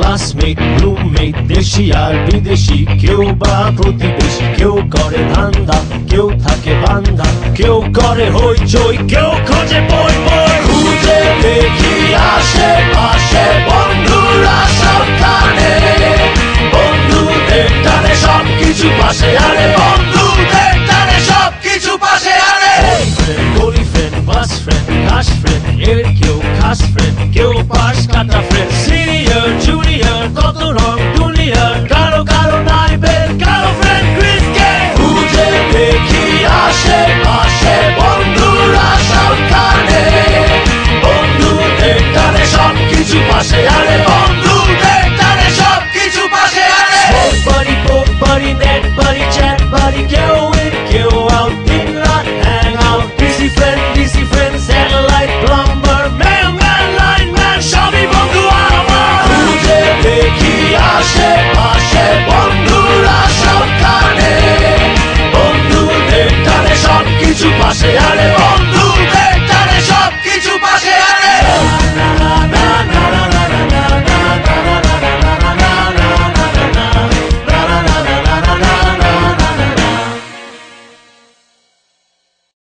classmate roommate দেশি আর বিদেশি কেউ বা প্রতিবেশী কেউ করে ধান্দা কেউ থাকে বান্দা কেউ করে হইচই কেউ খোঁজে বই বই খুঁজে দেখি আশেপাশে বন্ধুরা সবখানে বন্ধুদের টানে সবকিছু পাশে আরে বন্ধুদের টানে সবকিছু পাশে আরে গলি ফ্রেন্ড বাস ফ্রেন্ড ক্লাস ফ্রেন্ড এর কেউ খাস ফ্রেন্ড কেউ পাশ কাটা ফ্রেন্ড সিনিয়র জুনিয়র কত রং দুনিয়ার কারো কারো নাই বের কারো ফ্রেন্ড গ্রিসকে খুঁজে দেখি আশেপাশে বন্ধুরা সবখানে বন্ধুদের টানে সবকিছু পাশে আরে বন্ধুদের টানে সবকিছু পাশে আরে Smoke buddy, book buddy, net buddy, chat buddy কেউ in কেউ out দিন রাত hang out busy friend satellite plumber mailman lineman সবই বন্ধু আমার খুঁজে দেখি আশেপাশে বন্ধুরা সবখানে বন্ধুদের টানে সবকিছু পাশে আরে